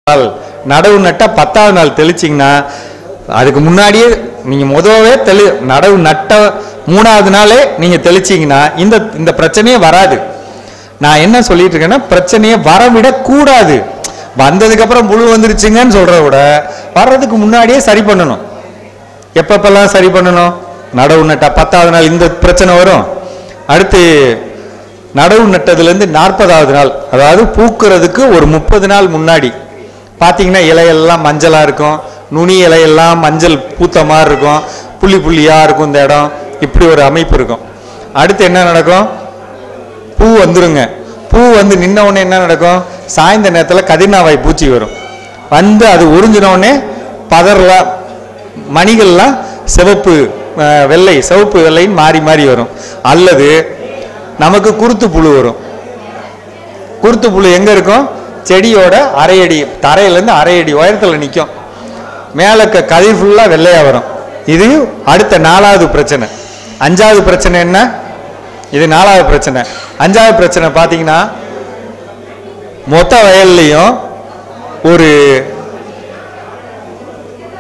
நடவு நட்டா 10வது நாள் தெளிச்சிங்கன்னா அதுக்கு முன்னாடியே நீங்க முதவே நடவு நட்ட 3வது நாளே நீங்க தெளிச்சிங்கன்னா இந்த பிரச்சனையே வராது. நான் என்ன சொல்லிட்டு இருக்கேன்னா, பிரச்சனையை வரவிட கூடாது. வந்ததுக்கு அப்புறம் புழு வந்துருச்சுங்கன்னு சொல்றத விட வர்றதுக்கு முன்னாடியே சரி பண்ணணும். எப்பப்பெல்லாம் சரி பண்ணணும்? நடவு நட்டா 10வது நாள் இந்த பிரச்சனை வரும். அடுத்து நடவு நட்டதுலேருந்து 40வது நாள், அதாவது பூக்கிறதுக்கு ஒரு 30 நாள் முன்னாடி பார்த்தீங்கன்னா இலையெல்லாம் மஞ்சளாக இருக்கும், நுனி இலையெல்லாம் மஞ்சள் பூத்த மாதிரி இருக்கும், புள்ளி புள்ளியாக இருக்கும் இந்த இடம். இப்படி ஒரு அமைப்பு இருக்கும். அடுத்து என்ன நடக்கும்? பூ வந்துருங்க. பூ வந்து நின்ன உடனே என்ன நடக்கும்? சாய்ந்த நேரத்தில் கதிர்நாவாய் பூச்சி வரும். வந்து அது உறிஞ்சினோடனே பதறலாம், மணிகள்லாம் சிவப்பு வெள்ளை, சிவப்பு வெள்ளைன்னு மாறி மாறி வரும். அல்லது நமக்கு குருத்து புழு வரும். குருத்து புழு எங்க இருக்கும்? செடியோட அரையடி, தரையிலேருந்து அரையடி உயரத்தில் நிற்கும். மேலே கதிர் ஃபுல்லாக வெள்ளையாக வரும். இது அடுத்த 4வது பிரச்சனை. 5வது பிரச்சனை என்ன? இது 4வது பிரச்சனை. 5வது பிரச்சனை பார்த்தீங்கன்னா, மொத்த வயல்லையும் ஒரு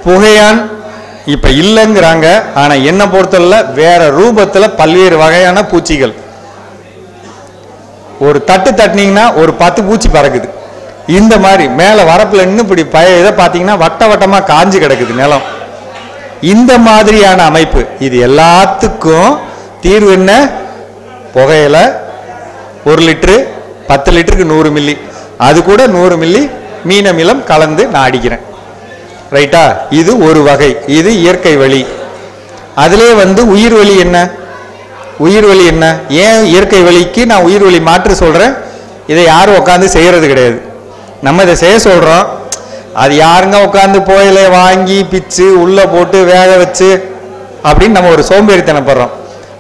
புகையான் இப்ப இல்லைங்கிறாங்க. ஆனா என்ன பொறுத்தவரை வேற ரூபத்துல பல்வேறு வகையான பூச்சிகள். ஒரு தட்டு தட்டினீங்கன்னா ஒரு 10 பூச்சி பறக்குது. இந்த மாதிரி மேல வரப்புல இன்னும் இப்படி இதை பார்த்தீங்கன்னா வட்ட வட்டமா காஞ்சு கிடக்குது நிலம். இந்த மாதிரியான அமைப்பு. இது எல்லாத்துக்கும் தீர்வு என்ன? புகையில 1 லிட்டரு 10 லிட்டருக்கு 100 மில்லி, அது கூட 100 மில்லி மீனமிலம் கலந்து நான் அடிக்கிறேன். ரைட்டா? இது ஒரு வகை. இது இயற்கை வழி. அதிலே வந்து உயிர் வழி என்ன? உயிர் வழி என்ன? ஏன் இயற்கை வழிக்கு நான் உயிர் வழி மாற்று சொல்றேன்? இதை யாரும் உட்காந்து செய்யறது கிடையாது. நம்ம இதை செய்ய சொல்றோம். அது யாருங்க உட்காந்து போயில வாங்கி பிச்சு உள்ள போட்டு வேக வச்சு அப்படின்னு நம்ம ஒரு சோம்பேறித்தனப்படுறோம்.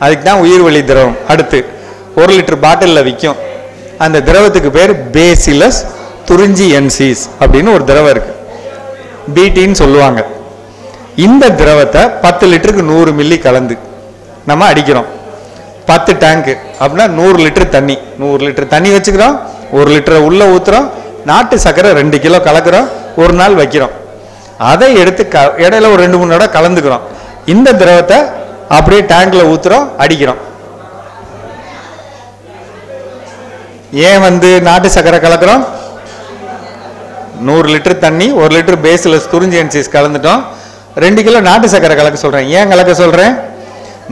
அதுக்கு தான் உயிர் வழி திரவம். அடுத்து 1 லிட்டர் பாட்டிலில் விற்கும். அந்த திரவத்துக்கு பேர் பேசிலஸ் துரிஞ்சியன்சிஸ் அப்படின்னு ஒரு திரவம் இருக்கு. பிடின்னு சொல்லுவாங்க. இந்த திரவத்தை 10 லிட்டருக்கு 100 மில்லி கலந்து நம்ம அடிக்கிறோம். 10 டேங்கு அப்படின்னா 100 லிட்டர் தண்ணி. 100 லிட்டர் தண்ணி வச்சுக்கிறோம். 1 லிட்டரை உள்ள ஊத்துறோம். நாட்டு சர்க்கரை 2 கிலோ கலக்கிறோம். ஒரு நாள் வைக்கிறோம். அதை எடுத்து இடையில ஒரு 2-3 தடவை கலந்துக்கிறோம். இந்த திரவத்தை அப்படியே டேங்க்ல ஊத்துறோம், அடிக்கிறோம். ஏன் வந்து நாட்டு சர்க்கரை கலக்கிறோம்? 100 லிட்டர் தண்ணி, 1 லிட்டர் பேசிலஸ் துரிஞ்சியன்சிஸ் கலந்துட்டோம். 2 கிலோ நாட்டு சர்க்கரை கலக்க சொல்றேன். ஏன் கலக்க சொல்றேன்?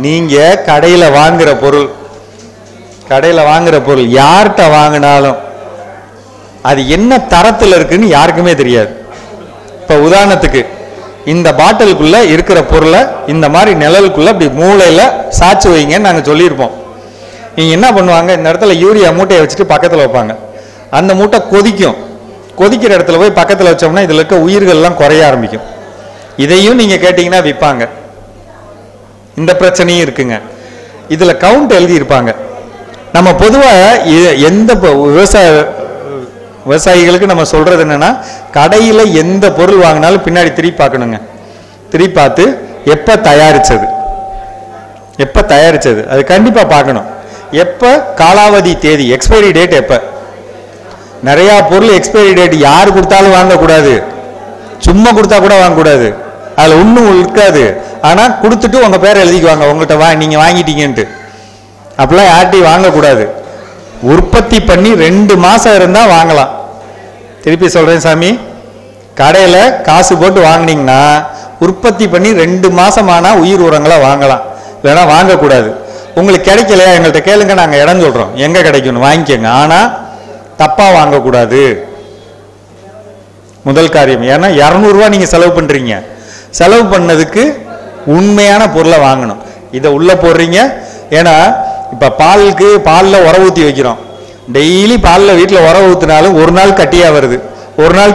நீங்க கடையில வாங்குற பொருள் யார்கிட்ட வாங்கினாலும் அது என்ன தரத்தில் இருக்குன்னு யாருக்குமே தெரியாது. இப்ப உதாரணத்துக்கு இந்த பாட்டிலுக்குள்ள இருக்கிற பொருளை இந்த மாதிரி நிழலுக்குள்ள அப்படி மூளையில சாச்சு வைங்கன்னு நாங்க சொல்லியிருப்போம். நீங்க என்ன பண்ணுவாங்க? இந்த இடத்துல யூரியா மூட்டையை வச்சுட்டு பக்கத்துல வைப்பாங்க. அந்த மூட்டை கொதிக்கும். கொதிக்கிற இடத்துல போய் பக்கத்தில் வச்சோம்னா இதுல இருக்க உயிர்கள்லாம் குறைய ஆரம்பிக்கும். இதையும் நீங்க கேட்டீங்கன்னா விற்பாங்க. இந்த பிரச்சனையும் இருக்குங்க. இதுல கவுண்ட் எழுதி இருப்பாங்க. நம்ம பொதுவா எந்த விவசாயிகளுக்கு நம்ம சொல்றது என்னன்னா, கடையில எந்த பொருள் வாங்கினாலும் பின்னாடி திருப்பி பார்க்கணுங்க. திருப்பி பார்த்து எப்ப தயாரிச்சது அது கண்டிப்பா பார்க்கணும். எப்ப காலாவதி தேதி, எக்ஸ்பைரி டேட் எப்ப. நிறைய பொருள் எக்ஸ்பைரி டேட் யார் கொடுத்தாலும் வாங்கக்கூடாது. சும்மா கொடுத்தா கூட வாங்கக்கூடாது. அதுல ஒன்றும் இருக்காது. ஆனா கொடுத்துட்டு உங்க பேரை எழுதிக்குவாங்க, உங்கள்கிட்ட நீங்க வாங்கிட்டீங்கன்ட்டு. அப்படிலாம் யார்ட்டையும் வாங்கக்கூடாது. உற்பத்தி பண்ணி 2 மாசம் இருந்தா வாங்கலாம். திருப்பி சொல்றேன் சாமி, கடையில காசு போட்டு வாங்கினீங்கன்னா உற்பத்தி பண்ணி 2 மாசமானா உயிர் உரங்களை வாங்கலாம், இல்லைன்னா வாங்கக்கூடாது. உங்களுக்கு கிடைக்கலையா எங்கள்கிட்ட கேளுங்க, நாங்க இடம் சொல்றோம் எங்க கிடைக்கணும், வாங்கிக்கோங்க. ஆனா தப்பா வாங்கக்கூடாது. முதல் காரியம். ஏன்னா 200 ரூபா நீங்க செலவு பண்றீங்க. செலவு பண்ணதுக்கு உண்மையான பொருளை வாங்கணும். இதை உள்ள போடுறீங்க. ஏன்னா இப்ப பாலில் உர ஊற்றி வைக்கிறோம். டெய்லி பாலில் வீட்டில் உர ஊற்றினாலும் ஒரு நாள் கட்டியா வருது, ஒரு நாள்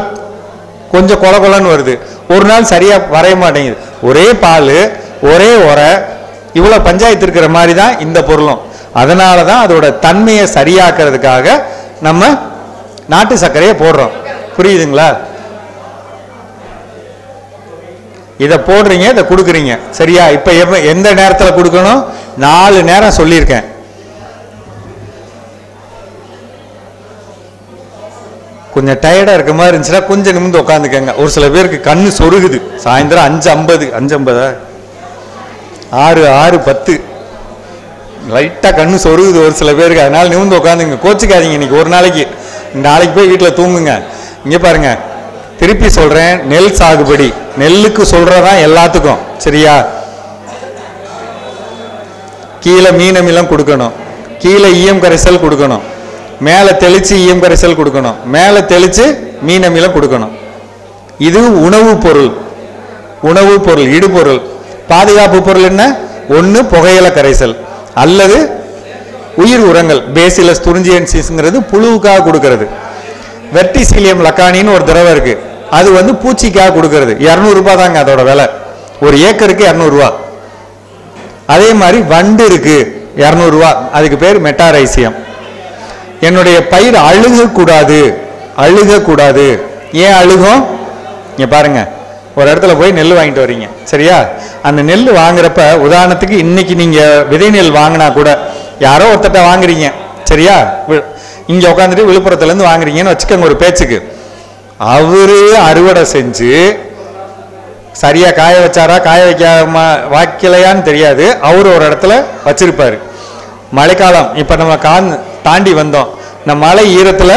கொஞ்சம் கொல கொலன்னு வருது, ஒரு நாள் சரியா வரைய மாட்டேங்குது. ஒரே பால் ஒரே உர, இவ்வளவு பஞ்சாயத்து இருக்கிற மாதிரி தான் இந்த பொருளும். அதனாலதான் அதோட தன்மையை சரியாக்குறதுக்காக நம்ம நாட்டு சர்க்கரையை போடுறோம். புரியுதுங்களா? இதை போடுறீங்க, இதை கொடுக்குறீங்க. சரியா? இப்ப எந்த நேரத்தில் கொடுக்கணும்? 4 நேரம் சொல்லியிருக்கேன். கொஞ்சம் டயர்டாக இருக்க மாதிரி இருந்துச்சுன்னா கொஞ்சம் நிமிர்ந்து உட்காந்துக்கங்க. ஒரு சில பேருக்கு கண்ணு சொருகுது. சாயந்தரம் 5:50 5:50 6:10 லைட்டாக கண்ணு சொருகுது ஒரு சில பேருக்கு. அதனால நிமிர்ந்து உட்காந்துங்க, கோச்சிக்காதீங்க. இன்னைக்கு ஒரு நாளைக்கு போய் வீட்டில் தூங்குங்க. இங்கே பாருங்க, திருப்பி சொல்கிறேன், நெல் சாகுபடி நெல்லுக்கு சொல்கிறதான் எல்லாத்துக்கும் சரியா. கீழே மீன் அமிலம் கொடுக்கணும், கீழே ஈயம் கரைசல் கொடுக்கணும், மேலே தெளித்து ஈயம் கரைசல் கொடுக்கணும், மேலே தெளித்து மீன் அமிலம் கொடுக்கணும். இது உணவுப் பொருள் இடுபொருள். பாதுகாப்பு பொருள் என்ன? ஒன்று புகையில கரைசல் அல்லது உயிர் உரங்கள். பேசிலஸ் துரிஞ்சியன்சிஸ்ங்கிறது புழுவுக்காக கொடுக்கறது. வெர்டிசீலியம் லக்கானின்னு ஒரு திரவம் இருக்கு, அது வந்து பூச்சிக்காக கொடுக்கறது. 200 ரூபாய் தாங்க அதோட விலை, ஒரு ஏக்கருக்கு 200 ரூபா. அதே மாதிரி வண்டு இருக்கு 200 ரூபா, அதுக்கு பேர் மெட்டாரைசியம். என்னுடைய பயிர் அழுகக்கூடாது. ஏன் அழுகும்? இங்க பாருங்க, ஒரு இடத்துல போய் நெல் வாங்கிட்டு வர்றீங்க சரியா. அந்த நெல் வாங்குறப்ப உதாரணத்துக்கு இன்னைக்கு நீங்க விதை நெல் வாங்கினா கூட யாரோ ஒருத்தட்ட வாங்குறீங்க சரியா, இங்க உட்காந்துட்டு விழுப்புரத்துல இருந்து வாங்குறீங்கன்னு வச்சுக்கோங்க ஒரு பேச்சுக்கு. அவரு அறுவடை செஞ்சு சரியா காய வச்சாரா காய வைக்கலையான்னு தெரியாது, அவரு ஒரு இடத்துல வச்சிருப்பாரு. மழைக்காலம் இப்ப நம்ம தாண்டி வந்தோம், இந்த மழை ஈரத்துல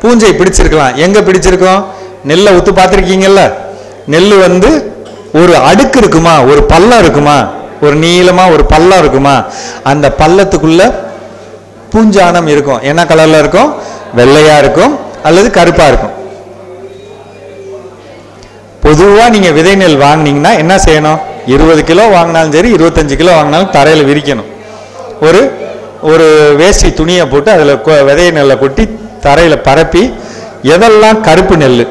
பூஞ்சை பிடிச்சிருக்கலாம். எங்க பிடிச்சிருக்கோம்? நெல்லை ஊத்து பார்த்துருக்கீங்கல்ல, நெல் வந்து ஒரு அடுக்கு இருக்குமா, ஒரு பள்ளம் இருக்குமா, ஒரு நீளமா ஒரு பள்ளம் இருக்குமா, அந்த பள்ளத்துக்குள்ள பூஞ்சானம் இருக்கும். என்ன கலர்ல இருக்கும்? வெள்ளையா இருக்கும் அல்லது கருப்பா இருக்கும். பொதுவா நீங்க விதை நெல் வாங்கினீங்கன்னா என்ன செய்யணும்? 20 கிலோ வாங்கினாலும் சரி 25 கிலோ வாங்கினாலும் தரையில விரிக்கணும். ஒரு வேஷ்டி துணியை போட்டு அதுல விதை நெல்லை கொட்டி தரையில பரப்பி, எதெல்லாம் கருப்பு நெல்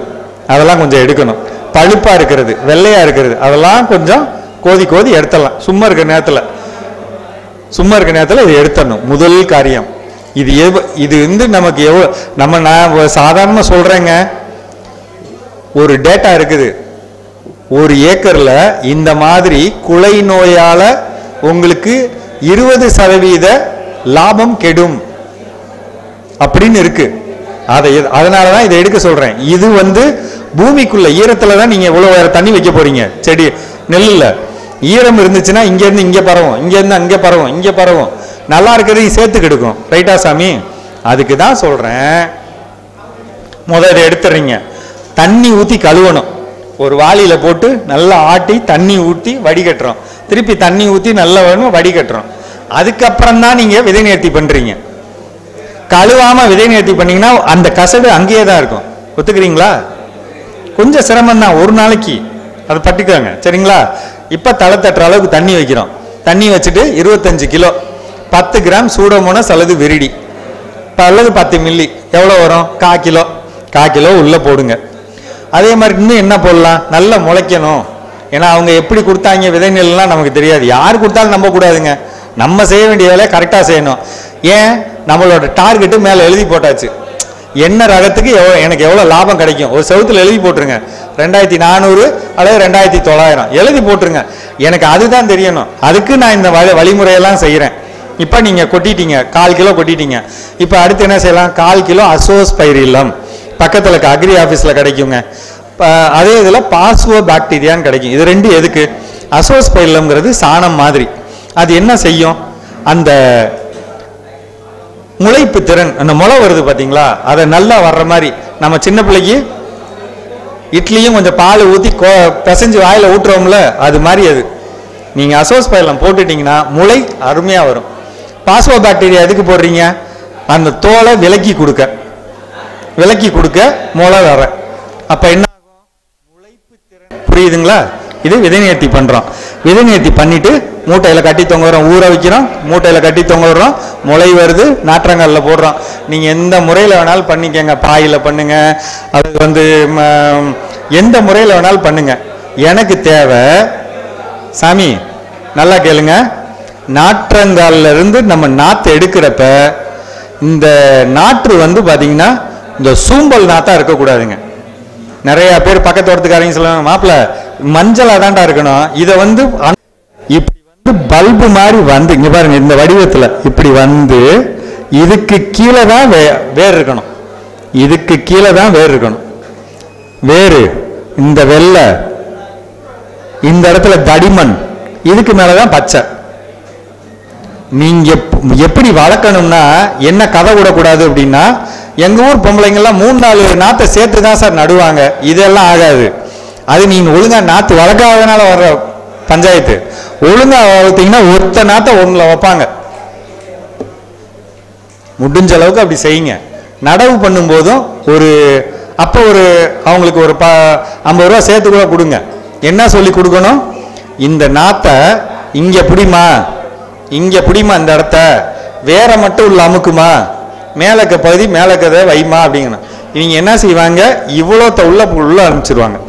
அதெல்லாம் கொஞ்சம் எடுக்கணும். பழுப்பா இருக்கிறது வெள்ளையா இருக்கிறது அதெல்லாம் கொஞ்சம் கோதி எடுத்துடலாம். சும்மா இருக்கிற நேரத்தில் இது எடுத்துடணும். முதல் காரியம் இது வந்து நமக்கு நான் சாதாரண சொல்றேங்க, ஒரு டேட்டா இருக்குது. ஒரு ஏக்கர்ல இந்த மாதிரி குலை நோயால உங்களுக்கு 20% லாபம் கெடும் அப்படின்னு இருக்கு. அதனாலதான் இதை எடுக்க சொல்றேன். இது வந்து பூமிக்குள்ள ஈரத்துலதான் நீங்க எவ்வளவு தண்ணி வைக்க போறீங்க. செடி நெல்லுல ஈரம் இருந்துச்சுன்னா இங்க இருந்து இங்க பரவும், இங்க இருந்து அங்க பரவும், இங்க பரவும், நல்லா இருக்கிறதையும் சேர்த்து கெடுக்கும். ரைட்டா சாமி? அதுக்கு தான் சொல்றேன், முதல்ல எடுத்துறீங்க, தண்ணி ஊத்தி கழுவணும். ஒரு வாளியில போட்டு நல்லா ஆட்டி தண்ணி ஊற்றி வடிகட்டுறோம், திருப்பி தண்ணி ஊற்றி நல்லா வேணும் வடிகட்டுறோம். அதுக்கப்புறம் தான் நீங்க விதை நேர்த்தி பண்றீங்க. கழுவாம விதை நேர்த்தி பண்ணீங்கன்னா அந்த கசடு அங்கேயே தான் இருக்கும். ஒத்துக்கிறீங்களா? கொஞ்சம் சிரமம் தான், ஒரு நாளைக்கு அதை பட்டுக்காங்க சரிங்களா. இப்ப தலை தட்டுற அளவுக்கு தண்ணி வைக்கிறோம். தண்ணி வச்சுட்டு 25 கிலோ 10 கிராம் சூடோமோனாஸ் அல்லது விரிடி அல்லது 10 மில்லி எவ்வளோ வரும்? 1/4 கிலோ உள்ள போடுங்க. அதே மாதிரி இன்னும் என்ன போடலாம்? நல்லா முளைக்கணும். ஏன்னா அவங்க எப்படி கொடுத்தாங்க விதை நெல்லாம் நமக்கு தெரியாது. யார் கொடுத்தாலும் நம்ப கூடாதுங்க. நம்ம செய்ய வேண்டிய வேலையை கரெக்டாக செய்யணும். ஏன்? நம்மளோட டார்கெட்டு மேலே எழுதி போட்டாச்சு. என்ன ரகத்துக்கு எனக்கு எவ்வளோ லாபம் கிடைக்கும் ஒரு செவத்துல எழுதி போட்டுருங்க. 2400 அல்லது 2900 எழுதி போட்டுருங்க. எனக்கு அதுதான் தெரியணும். அதுக்கு நான் இந்த வழிமுறையெல்லாம் செய்கிறேன். இப்போ நீங்கள் கொட்டிட்டீங்க, 1/4 கிலோ கொட்டிட்டீங்க. இப்போ அடுத்து என்ன செய்யலாம்? 1/4 கிலோ அசோஸ்பைரில்லம் பக்கத்தில் அக்ரி ஆஃபீஸில் கிடைக்குங்க. அதே இதில் பாஸ்வோ பாக்டீரியான்னு கிடைக்கும். இது ரெண்டு எதுக்கு? அசோஸ்பைரில்லம்ங்கிறது சாணம் மாதிரி. அது என்ன செய்யும்? அந்த முளைப்பு திறன், அந்த முளை வருது பார்த்தீங்களா, அதை நல்லா வர்ற மாதிரி. நம்ம சின்ன பிள்ளைக்கு இட்லியும் கொஞ்சம் பால் ஊற்றி பிசைஞ்சு வாயில் ஊட்டுறோம்ல, அது மாதிரி அது. நீங்கள் அசோஸ்பைரில்லம் போட்டுட்டீங்கன்னா முளை அருமையாக வரும். பாஸ்வோ பாக்டீரியா எதுக்கு போடுறீங்க? அந்த தோலை விலக்கி கொடுக்க முளை வர. அப்போ என்ன ஆகும்? முளைப்பு திறன். புரியுதுங்களா? இது விதை நேர்த்தி பண்ணுறோம். விதை நேர்த்தி பண்ணிட்டு மூட்டையில் கட்டி தொங்க விடுறோம், ஊற வைக்கிறோம், மூட்டையில் கட்டி தொங்க விடுறோம், முளை வருது, நாற்றங்காலில் போடுறோம். நீங்கள் எந்த முறையில் வேணாலும் பண்ணிக்கங்க. பாயில் பண்ணுங்க, அது வந்து எந்த முறையில் வேணாலும் பண்ணுங்க. எனக்கு தேவை சாமி நல்லா கேளுங்க, நாற்றங்காலில் இருந்து நம்ம நாற்று எடுக்கிறப்ப இந்த நாற்று வந்து பார்த்தீங்கன்னா இந்த சூம்பல் நாத்தா இருக்கக்கூடாதுங்க. நிறைய பேர் பக்கத்தோட்டத்துக்காரங்க சொல்லுவாங்க, மாப்பிள்ள மஞ்சளா தாண்டா இருக்கணும். இதை வந்து இப்படி வந்து பல்பு மாதிரி வந்து இங்க பாருங்க, இந்த வடிவத்துல இப்படி வந்து இதுக்கு கீழே தான் வேர் இருக்கணும். இதுக்கு கீழே தான் வேர் இருக்கணும். வேறு இந்த வெள்ளை, இந்த இடத்துல தடிமண், இதுக்கு மேலதான் பச்சை. நீங்க எப்படி வளர்க்கணும்னா என்ன கதை விடக்கூடாது அப்படின்னா, எங்க ஊர் பொம்பளைங்கெல்லாம் 3-4 நாத்தை சேர்த்து தான் சார் நடுவாங்க. இதெல்லாம் ஆகாது. அது நீங்க ஒழுங்கா நாத்து வளர்க்காதனால வர்ற பஞ்சாயத்து. ஒழுங்கா வளர்த்தீங்கன்னா ஒத்த நாத்தை ஒண்ணுல வைப்பாங்க. முடிஞ்ச அளவுக்கு அப்படி செய்யுங்க. நடவு பண்ணும் போதும் அப்போ அவங்களுக்கு ஒரு 50 ரூபா சேர்த்து கூட கொடுங்க. என்ன சொல்லி கொடுக்கணும்? இந்த நாத்தை இங்க பிடிமா, இங்க பிடிமா, இந்த இடத்த வேற மட்டும் உள்ள அமுக்குமா, மேலக்க பகுதி மேலக்கதை வைமா அப்படிங்கணும். இவங்க என்ன செய்வாங்க? இவ்வளோத்த உள்ள அனுப்பிச்சிருவாங்க.